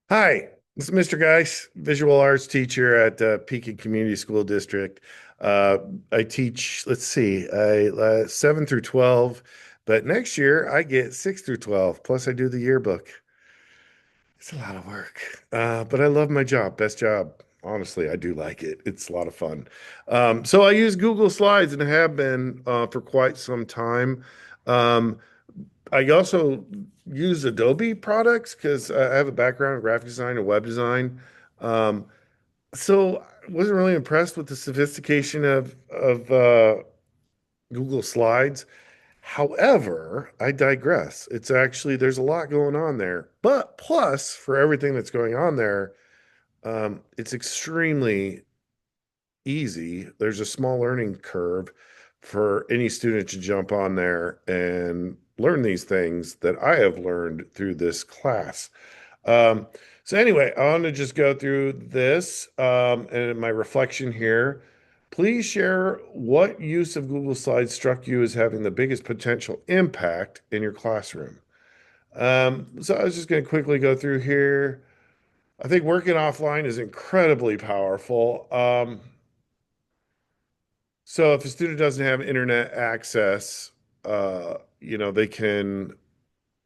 Hi, this is Mr. Geis, visual arts teacher at Pekin Community School District. Uh, I teach, let's see, 7 through 12, but next year I get 6 through 12, plus I do the yearbook. It's a lot of work, but I love my job, best job. Honestly, I do like it. It's a lot of fun. So I use Google Slides and have been for quite some time. Um, I also use Adobe products because I have a background in graphic design and web design. Um, so I wasn't really impressed with the sophistication of Google Slides. However, I digress. It's actually there's a lot going on there. But plus, for everything that's going on there, it's extremely easy. There's a small learning curve for any student to jump on there and learn these things that I have learned through this class. Um, so anyway, I want to just go through this and my reflection here. Please share what use of Google Slides struck you as having the biggest potential impact in your classroom. So I was just going to quickly go through here. I think working offline is incredibly powerful. So if a student doesn't have internet access, they can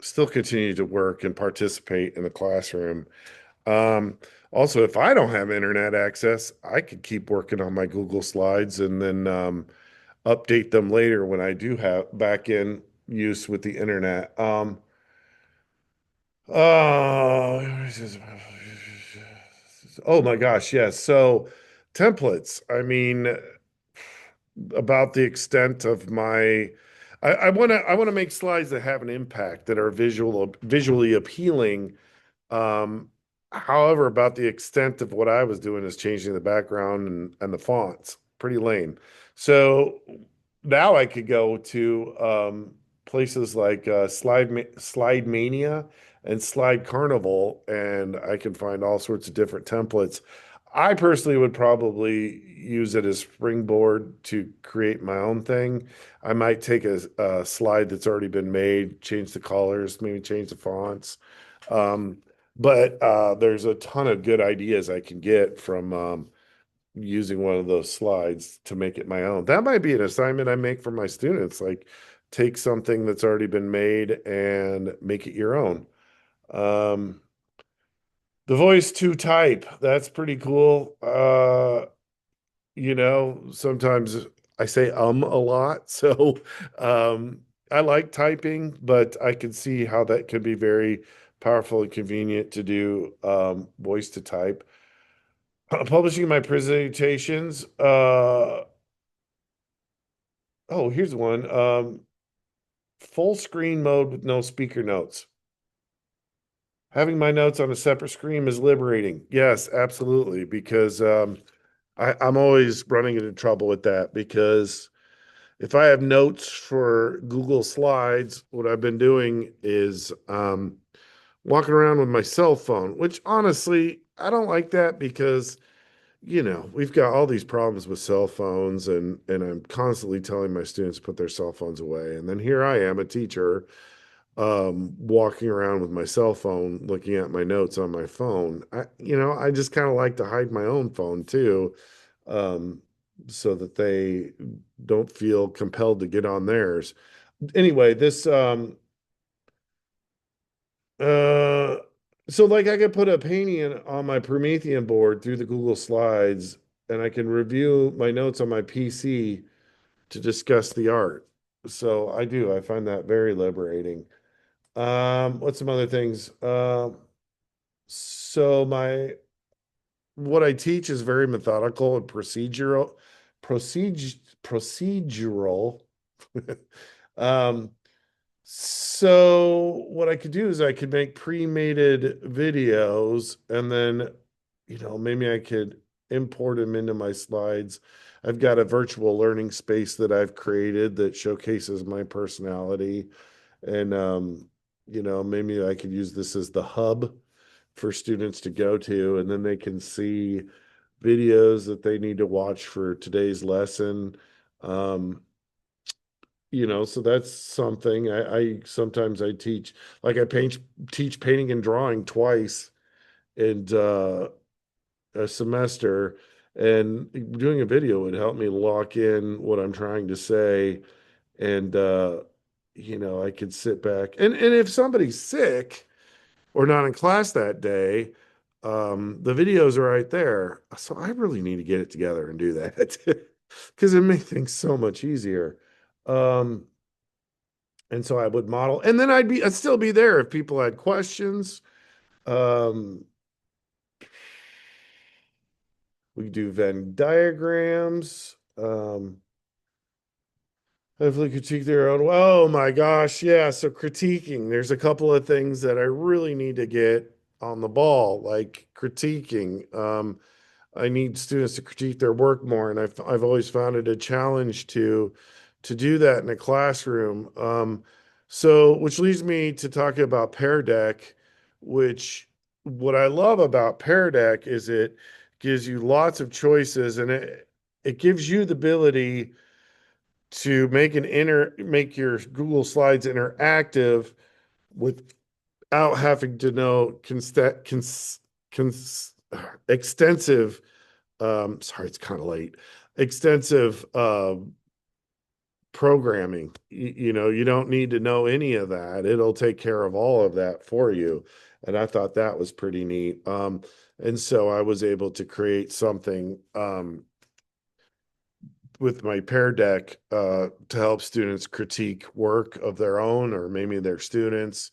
still continue to work and participate in the classroom. Um, Also, if I don't have internet access, I could keep working on my Google Slides and then update them later when I do have back in use with the internet. Uh, oh my gosh, yes. So templates. I mean, about the extent of my I want to make slides that have an impact that are visually appealing. um However, about the extent of what I was doing is changing the background and the fonts. Pretty lame. So now I could go to places like Slide Mania and Slide Carnival, and I can find all sorts of different templates. I personally would probably use it as springboard to create my own thing. I might take a slide that's already been made, change the colors, maybe change the fonts. Um, but there's a ton of good ideas I can get from using one of those slides to make it my own. That might be an assignment I make for my students, like take something that's already been made and make it your own. Um, the voice to type, that's pretty cool. Sometimes I say a lot, so um I like typing, but I can see how that could be very powerful and convenient to do voice to type. Publishing my presentations. Oh, here's one. Full screen mode with no speaker notes. Having my notes on a separate screen is liberating. Yes, absolutely, because I'm always running into trouble with that because if I have notes for Google Slides, what I've been doing is walking around with my cell phone, which honestly, I don't like that because, we've got all these problems with cell phones and I'm constantly telling my students to put their cell phones away. And then here I am, a teacher, walking around with my cell phone, looking at my notes on my phone. I just kind of like to hide my own phone too, um, so that they don't feel compelled to get on theirs. Anyway, this uh so like I could put a painting on my Promethean board through the Google Slides and I can review my notes on my PC to discuss the art. So I do. I find that very liberating. What's some other things? So my what I teach is very methodical and procedural. Um, so what I could do is I could make pre-mated videos and then, maybe I could import them into my slides. I've got a virtual learning space that I've created that showcases my personality. And maybe I could use this as the hub for students to go to, and then they can see videos that they need to watch for today's lesson. Um, so that's something I sometimes I teach, like teach painting and drawing twice, and a semester, and doing a video would help me lock in what I'm trying to say. And I could sit back and if somebody's sick or not in class that day, the videos are right there. So I really need to get it together and do that because it makes things so much easier. Um, and so I would model, and then I'd still be there if people had questions. Um, we do Venn diagrams. Hopefully critique their own. Oh my gosh, yeah. So critiquing, there's a couple of things that I really need to get on the ball, like critiquing. I need students to critique their work more, and I've always found it a challenge to do that in a classroom. So which leads me to talking about Pear Deck, which what I love about Pear Deck is it gives you lots of choices, and it gives you the ability to make your Google Slides interactive without having to know extensive sorry, it's kind of late. Extensive programming. You don't need to know any of that. It'll take care of all of that for you. And I thought that was pretty neat. And so I was able to create something with my Pear Deck to help students critique work of their own or maybe their students.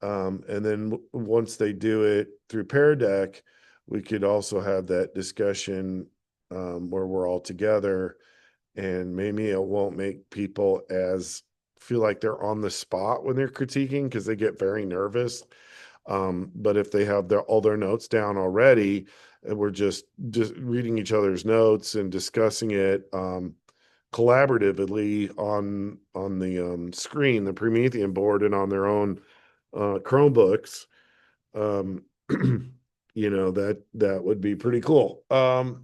And then once they do it through Pear Deck, we could also have that discussion where we're all together, and maybe it won't make people as feel like they're on the spot when they're critiquing because they get very nervous. But if they have all their notes down already, and we're just reading each other's notes and discussing it collaboratively on the screen, the Promethean board, and on their own Chromebooks, um, that would be pretty cool. As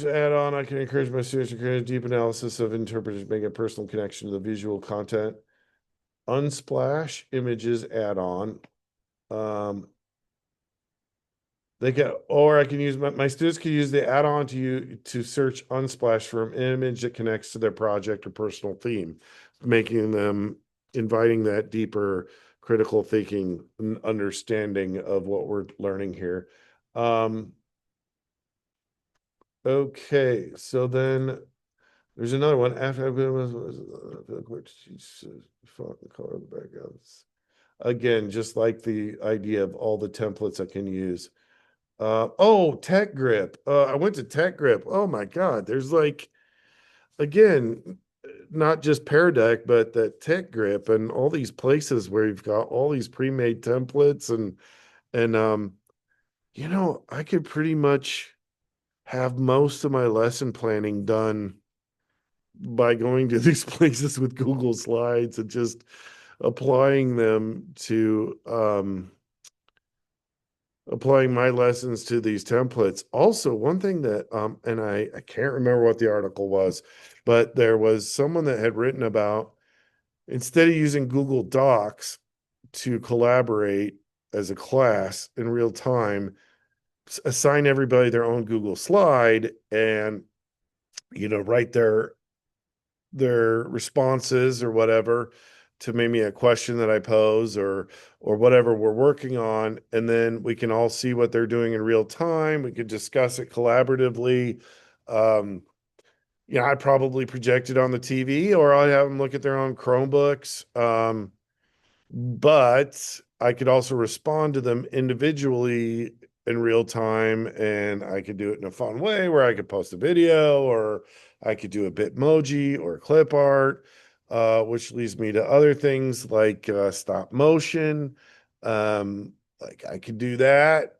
an add-on, I can encourage my students to create a deep analysis of interpreters, make a personal connection to the visual content. Unsplash images add-on. Um, or I can use my students can use the add-on to search Unsplash for an image that connects to their project or personal theme, making them inviting that deeper critical thinking and understanding of what we're learning here. Okay, so then there's another one after I've been with font and color of the backgrounds. Again, just like the idea of all the templates I can use. Tech Grip. I went to Tech Grip. Oh my God, there's like again, not just Pear Deck, but that Tech Grip and all these places where you've got all these pre-made templates and I could pretty much have most of my lesson planning done by going to these places with Google Slides and just applying them to applying my lessons to these templates. Also, one thing that and I can't remember what the article was, but there was someone that had written about instead of using Google Docs to collaborate as a class in real time, assign everybody their own Google slide and write their responses or whatever to maybe a question that I pose or whatever we're working on, and then we can all see what they're doing in real time. We could discuss it collaboratively. Um, I probably project it on the TV, or I'd have them look at their own Chromebooks. But I could also respond to them individually in real time, and I could do it in a fun way where I could post a video or I could do a Bitmoji or clip art, which leads me to other things like stop motion. Like I could do that.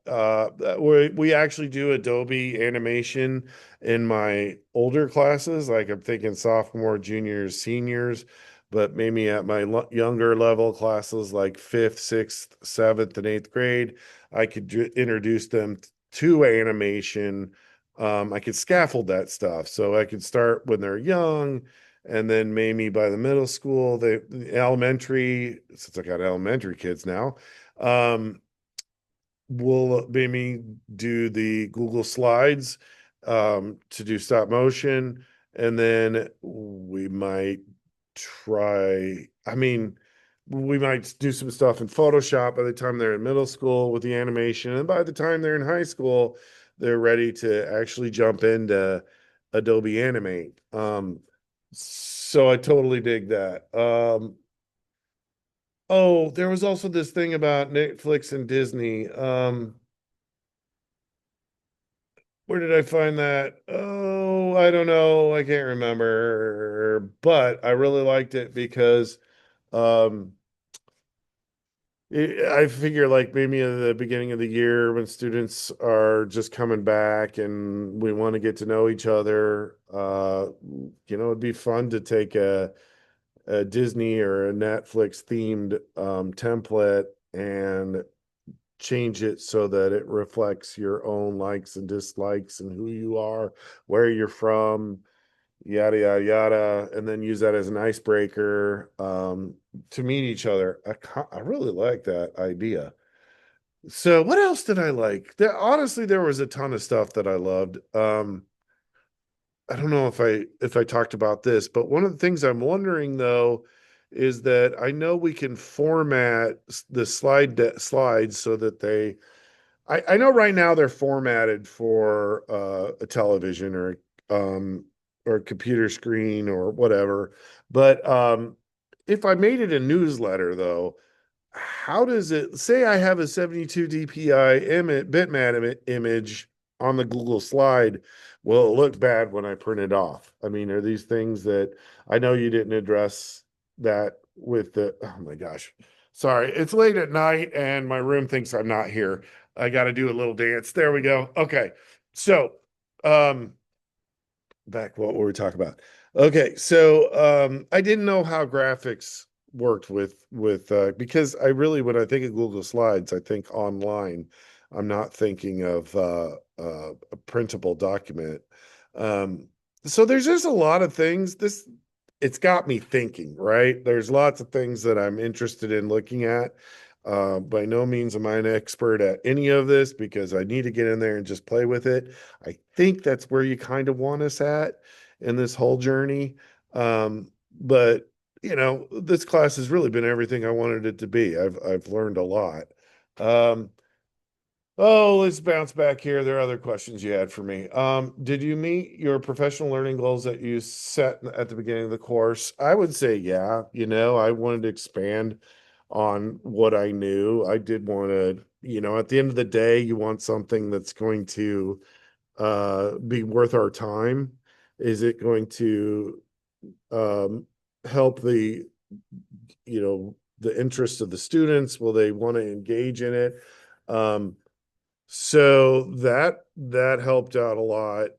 We actually do Adobe animation in my older classes, like I'm thinking sophomore, juniors, seniors, but maybe at my younger level classes like fifth, sixth, seventh, and eighth grade, I could introduce them to animation. I could scaffold that stuff. So I could start when they're young, and then maybe by the middle school, the elementary, since I got elementary kids now, we'll maybe do the Google Slides to do stop motion, and then we might try. I mean, we might do some stuff in Photoshop by the time they're in middle school with the animation, and by the time they're in high school, they're ready to actually jump into Adobe Animate. So I totally dig that. Oh, there was also this thing about Netflix and Disney. Where did I find that? Oh, I don't know. I can't remember. But I really liked it because um I figure like maybe at the beginning of the year when students are just coming back and we want to get to know each other, it'd be fun to take a Disney or a Netflix themed template and change it so that it reflects your own likes and dislikes and who you are, where you're from, yada yada yada, and then use that as an icebreaker to meet each other. I really like that idea. So what else did I like? Honestly, there was a ton of stuff that I loved. I don't know if I talked about this, but one of the things I'm wondering though is that I know we can format the slides so that I know right now they're formatted for a television um, or a computer screen or whatever. But if I made it a newsletter, though, how does it say I have a 72 DPI image on the Google slide? Will it look bad when I print it off? I mean, are these things that I know you didn't address that with the, oh my gosh. Sorry, it's late at night and my room thinks I'm not here. I got to do a little dance. There we go. Okay. So, um, back what were we talking about? Okay, so I didn't know how graphics worked with because I really when I think of Google Slides, I think online. I'm not thinking of a printable document. Um, so there's just a lot of things. It's got me thinking, right? There's lots of things that I'm interested in looking at. By no means am I an expert at any of this because I need to get in there and just play with it. I think that's where you kind of want us at in this whole journey. But this class has really been everything I wanted it to be. I've learned a lot. Um, oh, let's bounce back here. There are other questions you had for me. Did you meet your professional learning goals that you set at the beginning of the course? I would say, yeah. I wanted to expand on what I knew. I did want to, at the end of the day, you want something that's going to be worth our time. Is it going to um, help the interest of the students? Will they want to engage in it? Um, so that helped out a lot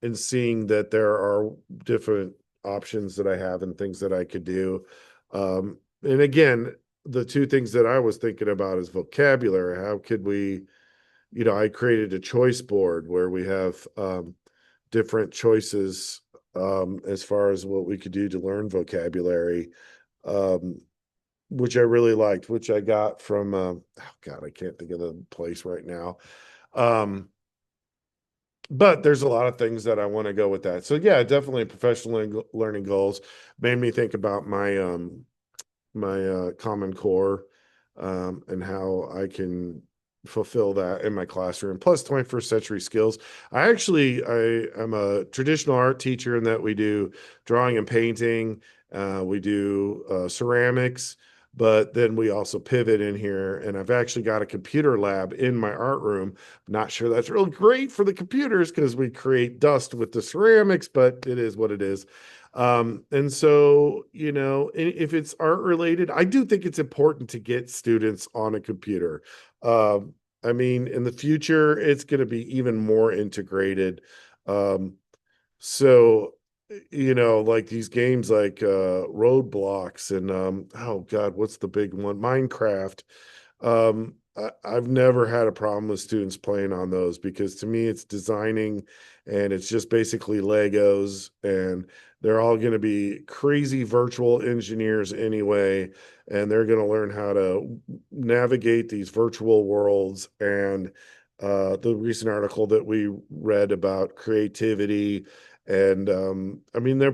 in seeing that there are different options that I have and things that I could do. And again, the two things that I was thinking about is vocabulary. How could we, I created a choice board where we have different choices as far as what we could do to learn vocabulary. Um, which I really liked, which I got from oh God, I can't think of the place right now. Um, but there's a lot of things that I want to go with that. So yeah, definitely professional learning goals made me think about my Common Core and how I can fulfill that in my classroom. Plus 21st century skills. I am a traditional art teacher in that we do drawing and painting. We do ceramics, but then we also pivot in here. And I've actually got a computer lab in my art room. Not sure that's really great for the computers because we create dust with the ceramics, but it is what it is. And so, if it's art related, I do think it's important to get students on a computer. I mean, in the future, it's going to be even more integrated. Um, so, like these games like Roadblocks and oh God, what's the big one? Minecraft. I've never had a problem with students playing on those because to me it's designing and it's just basically Legos and They're all going to be crazy virtual engineers anyway, and they're going to learn how to navigate these virtual worlds. And the recent article that we read about creativity, and I mean, they're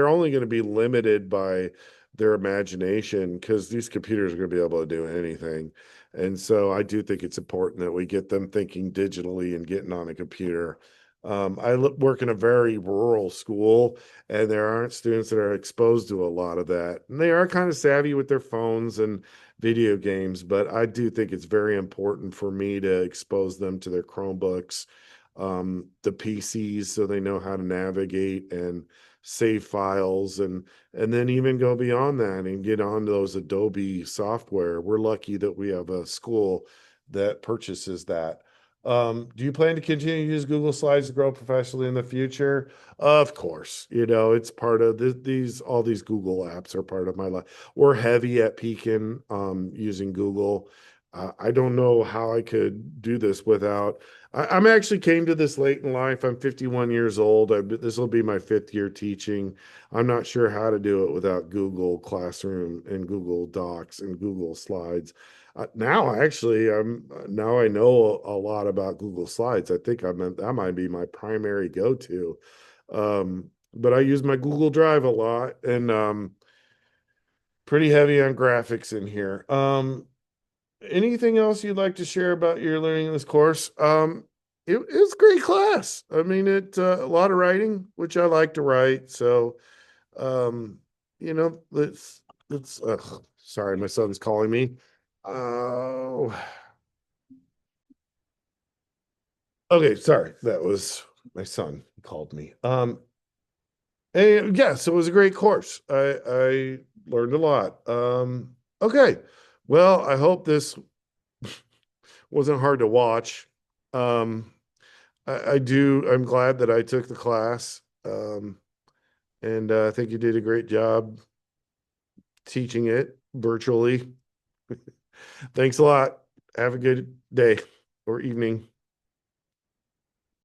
only going to be limited by their imagination because these computers are going to be able to do anything. And so I do think it's important that we get them thinking digitally and getting on a computer. Work in a very rural school, and there aren't students that are exposed to a lot of that. And they are kind of savvy with their phones and video games, but I do think it's very important for me to expose them to their Chromebooks, the PCs, so they know how to navigate and save files, and then even go beyond that and get on those Adobe software. We're lucky that we have a school that purchases that. Do you plan to continue to use Google Slides to grow professionally in the future? Of course, it's part of all these Google apps are part of my life. We're heavy at Pekin, using Google. I don't know how I could do this without. I'm actually came to this late in life. I'm 51 years old. This will be my fifth year teaching. I'm not sure how to do it without Google Classroom and Google Docs and Google Slides. Now I know a lot about Google Slides. I think that might be my primary go-to. But I use my Google Drive a lot, and pretty heavy on graphics in here. Anything else you'd like to share about your learning in this course? It was a great class. I mean, a lot of writing, which I like to write. So, um, let's. Sorry, my son's calling me. Oh, okay. Sorry, that was my son. He called me. And yeah, so it was a great course. I learned a lot. Okay. Well, I hope this wasn't hard to watch. Um, I'm glad that I took the class. And I think you did a great job teaching it virtually. Thanks a lot. Have a good day or evening.